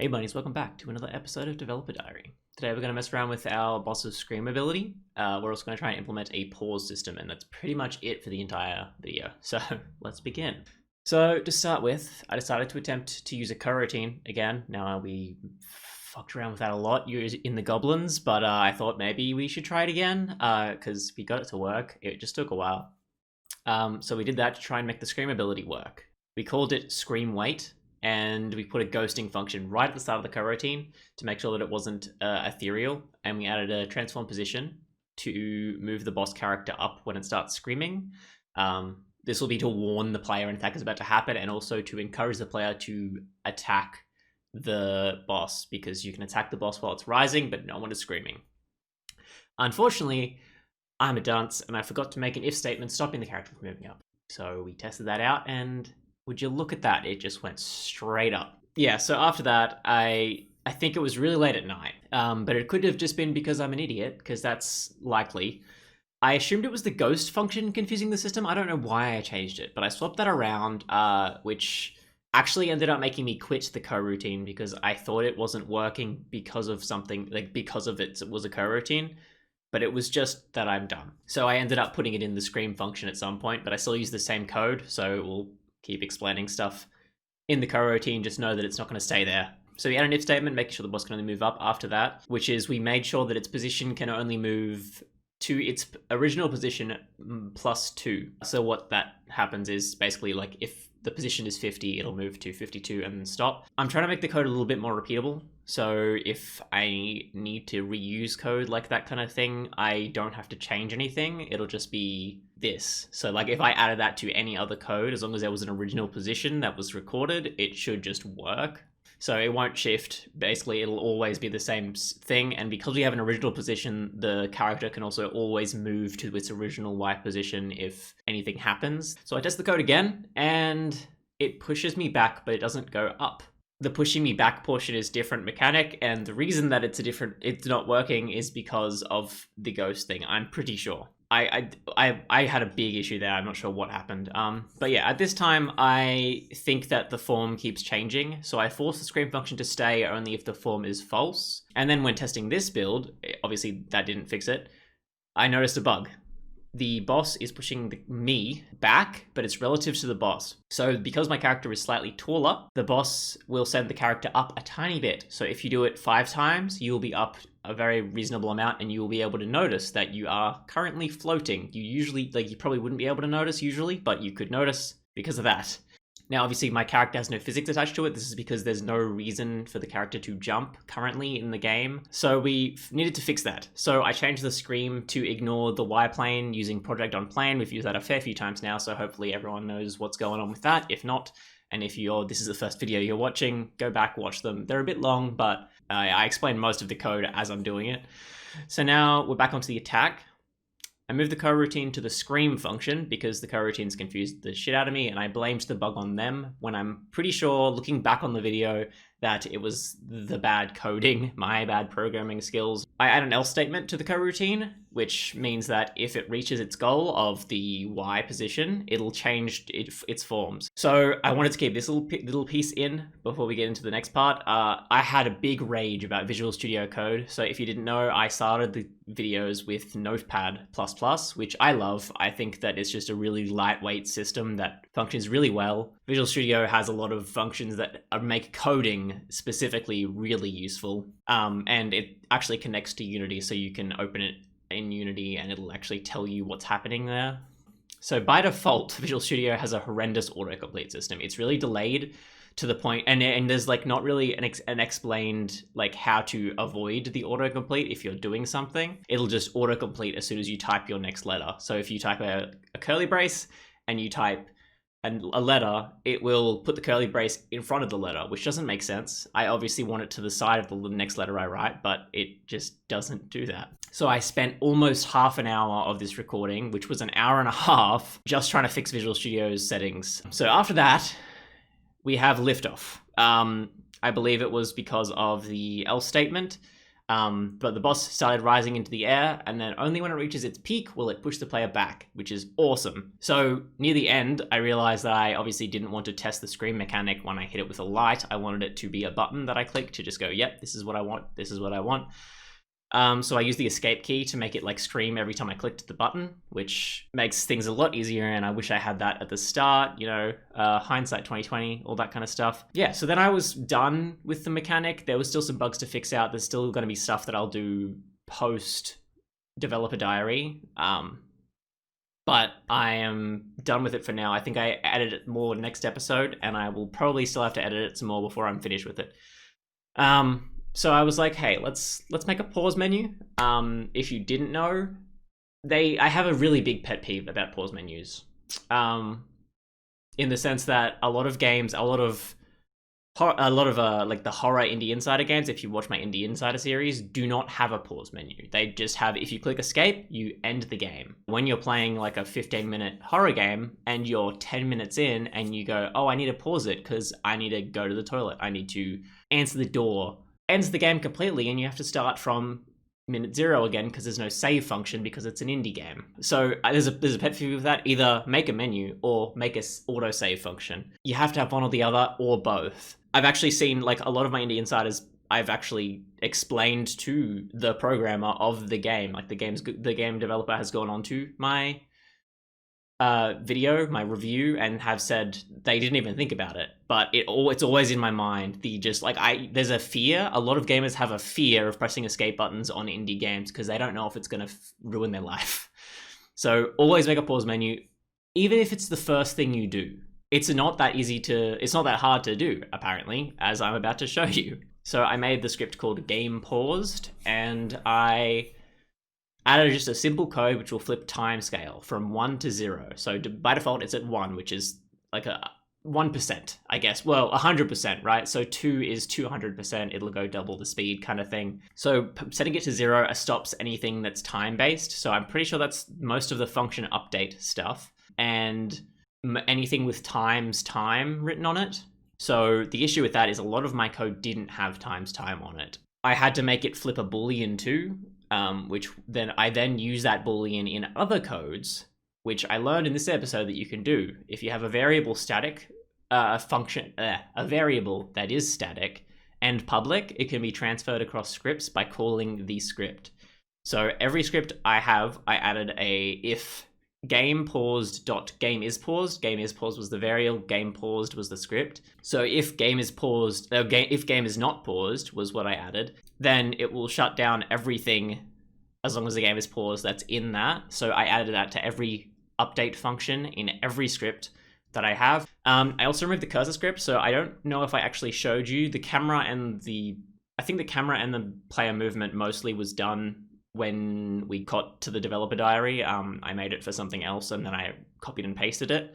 Hey Bunnies, welcome back to another episode of Developer Diary. Today we're going to mess around with our boss's Screamability. We're also going to try and implement a pause system, and that's pretty much it for the entire video. So let's begin. So to start with, I decided to attempt to use a coroutine again. Now we fucked around with that a lot in the goblins, but I thought maybe we should try it again because we got it to work. It just took a while. So we did that to try and make the Screamability work. We called it Scream Wait, and we put a ghosting function right at the start of the coroutine to make sure that it wasn't ethereal, and we added a transform position to move the boss character up when it starts screaming. This will be to warn the player an attack is about to happen, and also to encourage the player to attack the boss, because you can attack the boss while it's rising, but no one is screaming. Unfortunately, I'm a dunce, and I forgot to make an if statement stopping the character from moving up. So we tested that out, and would you look at that? It just went straight up. Yeah, so after that, I think it was really late at night, but it could have just been because I'm an idiot, because that's likely. I assumed it was the ghost function confusing the system. I don't know why I changed it, but I swapped that around, which actually ended up making me quit the coroutine because I thought it wasn't working because of something, like because of it was a coroutine. But it was just that I'm dumb. So I ended up putting it in the Scream function at some point, but I still use the same code, so we'll keep explaining stuff in the coroutine, just know that it's not going to stay there. So we add an if statement, making sure the boss can only move up after that, which is we made sure that its position can only move to its original position +2. So what that happens is basically like if the position is 50, it'll move to 52 and then stop. I'm trying to make the code a little bit more repeatable. So if I need to reuse code like that kind of thing, I don't have to change anything. It'll just be this. So like if I added that to any other code, as long as there was an original position that was recorded, it should just work. So it won't shift. Basically, it'll always be the same thing. And because we have an original position, the character can also always move to its original Y position if anything happens. So I test the code again, and it pushes me back, but it doesn't go up. The pushing me back portion is different mechanic, and the reason that it's not working is because of the ghost thing. I'm pretty sure. I had a big issue there. I'm not sure what happened. But yeah, at this time, I think that the form keeps changing. So I force the Scream function to stay only if the form is false. And then when testing this build, obviously that didn't fix it. I noticed a bug. The boss is pushing me back, but it's relative to the boss. So because my character is slightly taller, the boss will send the character up a tiny bit. So if you do it 5 times, you will be up a very reasonable amount, and you will be able to notice that you are currently floating. You probably wouldn't be able to notice usually, but you could notice because of that. Now, obviously, my character has no physics attached to it. This is because there's no reason for the character to jump currently in the game. So we needed to fix that. So I changed the Scream to ignore the Y plane using project on plane. We've used that a fair few times now, so hopefully everyone knows what's going on with that. If not, and if this is the first video you're watching, go back, watch them. They're a bit long, but I explain most of the code as I'm doing it. So now we're back onto the attack. I moved the coroutine to the Scream function because the coroutines confused the shit out of me, and I blamed the bug on them when I'm pretty sure, looking back on the video, that it was the bad coding, my bad programming skills. I add an else statement to the coroutine, which means that if it reaches its goal of the Y position, it'll change its forms. So I wanted to keep this little piece in before we get into the next part. I had a big rage about Visual Studio Code. So if you didn't know, I started the videos with Notepad++, which I love. I think that it's just a really lightweight system that functions really well. Visual Studio has a lot of functions that make coding specifically really useful, and it actually connects to Unity, so you can open it in Unity and it'll actually tell you what's happening there. So by default, Visual Studio has a horrendous autocomplete system. It's really delayed to the point, and there's like not really an explained like how to avoid the autocomplete if you're doing something. It'll just autocomplete as soon as you type your next letter. So if you type a curly brace and you type a letter, it will put the curly brace in front of the letter, which doesn't make sense. I obviously want it to the side of the next letter I write, but it just doesn't do that. So I spent almost half an hour of this recording, which was an hour and a half, just trying to fix Visual Studio's settings. So after that, we have liftoff. I believe it was because of the else statement. But the boss started rising into the air, and then only when it reaches its peak will it push the player back, which is awesome. So near the end, I realized that I obviously didn't want to test the scream mechanic when I hit it with a light. I wanted it to be a button that I click to just go, yep, this is what I want, this is what I want. So I used the escape key to make it like scream every time I clicked the button, which makes things a lot easier, and I wish I had that at the start, you know, hindsight 2020, all that kind of stuff. Yeah, so then I was done with the mechanic. There was still some bugs to fix out. There's still going to be stuff that I'll do post developer diary, but I am done with it for now. I think I added it more next episode, and I will probably still have to edit it some more before I'm finished with it. So I was like, hey, let's make a pause menu. If you didn't know, I have a really big pet peeve about pause menus. In the sense that a lot of games, like the horror Indie Insider games, if you watch my Indie Insider series, do not have a pause menu. They just have, if you click escape, you end the game. When you're playing like a 15-minute horror game and you're 10 minutes in and you go, oh, I need to pause it because I need to go to the toilet, I need to answer the door, ends the game completely, and you have to start from minute 0 again because there's no save function because it's an indie game. So there's a pet peeve with that. Either make a menu or make a auto save function. You have to have one or the other or both. I've actually seen like a lot of my Indie Insiders, I've actually explained to the programmer of the game, like the game developer has gone on to my video, my review, and have said they didn't even think about it, but it's always in my mind. There's a fear. A lot of gamers have a fear of pressing escape buttons on indie games because they don't know if it's going to ruin their life. So always make a pause menu, even if it's the first thing you do. It's not that hard to do, apparently, as I'm about to show you. So I made the script called game paused, and I added just a simple code which will flip time scale from 1 to 0. So by default, it's at 1, which is like a 1%, I guess. Well, 100%, right? So 2 is 200%. It'll go double the speed kind of thing. So setting it to 0 stops anything that's time-based. So I'm pretty sure that's most of the function update stuff. And anything with times time written on it. So the issue with that is a lot of my code didn't have times time on it. I had to make it flip a Boolean too, which then I use that Boolean in other codes, which I learned in this episode that you can do. If you have a variable static a variable that is static and public, it can be transferred across scripts by calling the script. So every script I added a if game paused dot game is paused. Game is paused was the variable, game paused was the script. So if game is paused, if game is not paused was what I added, then it will shut down everything as long as the game is paused that's in that. So I added that to every update function in every script that I have. I also removed the cursor script, so I don't know if I actually showed you the camera and I think the camera and the player movement mostly was done when we got to the developer diary. I made it for something else and then I copied and pasted it.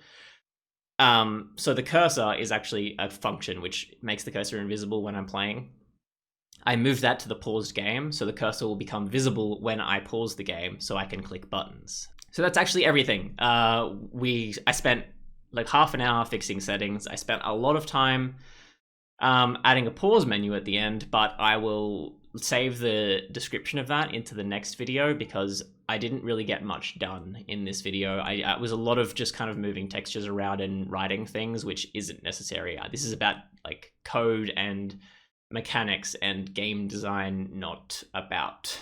So the cursor is actually a function which makes the cursor invisible when I'm playing. I moved that to the paused game, so the cursor will become visible when I pause the game so I can click buttons. So that's actually everything. I spent like half an hour fixing settings. I spent a lot of time adding a pause menu at the end, but I will save the description of that into the next video because I didn't really get much done in this video. It was a lot of just kind of moving textures around and writing things, which isn't necessary. This is about like code and mechanics and game design, not about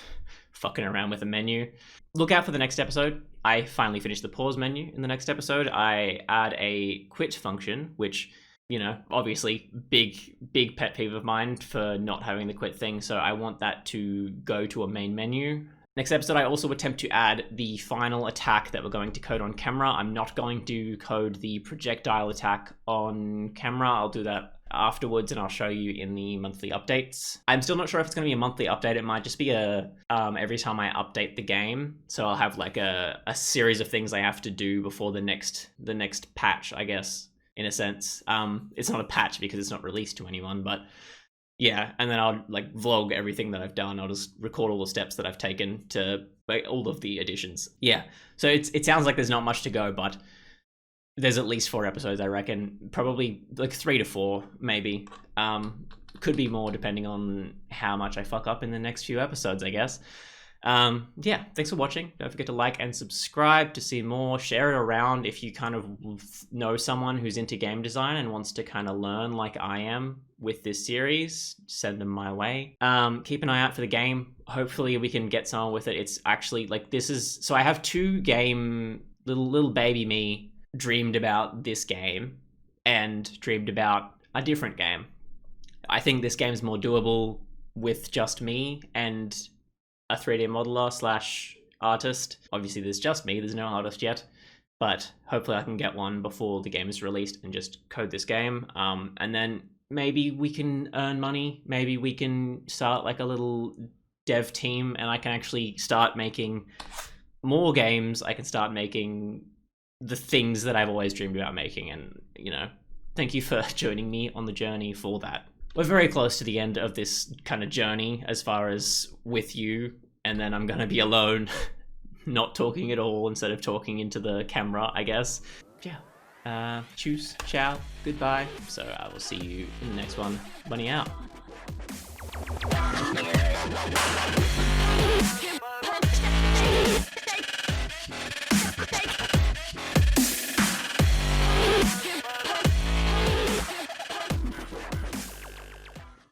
fucking around with a menu. Look out for the next episode. I finally finished the pause menu in the next episode. I add a quit function, which, you know, obviously big pet peeve of mine for not having the quit thing. So I want that to go to a main menu. Next episode, I also attempt to add the final attack that we're going to code on camera. I'm not going to code the projectile attack on camera. I'll do that afterwards and I'll show you in the monthly updates. I'm still not sure if it's going to be a monthly update. It might just be every time I update the game. So I'll have like a series of things I have to do before the next patch, I guess, in a sense. It's not a patch because it's not released to anyone, but yeah, and then I'll like vlog everything that I've done. I'll just record all the steps that I've taken to make all of the additions. Yeah, so it sounds like there's not much to go, but there's at least 4 episodes, I reckon. Probably like 3 to 4, maybe. Could be more depending on how much I fuck up in the next few episodes, I guess. Yeah, thanks for watching. Don't forget to like and subscribe to see more. Share it around if you kind of know someone who's into game design and wants to kind of learn like I am with this series. Send them my way. Keep an eye out for the game. Hopefully we can get someone with it. It's actually like, this is, so I have two game, little baby me dreamed about this game and dreamed about a different game. I think this game's more doable with just me and a 3D modeler slash artist. Obviously there's just me, there's no artist yet, but hopefully I can get one before the game is released and just code this game. And then maybe we can earn money. Maybe we can start like a little dev team and I can actually start making more games. I can start making the things that I've always dreamed about making. And, you know, thank you for joining me on the journey for that. We're very close to the end of this kind of journey as far as with you, and then I'm gonna be alone, not talking at all instead of talking into the camera, I guess. Yeah. Tschüss, ciao, goodbye. So I will see you in the next one. Bunny out.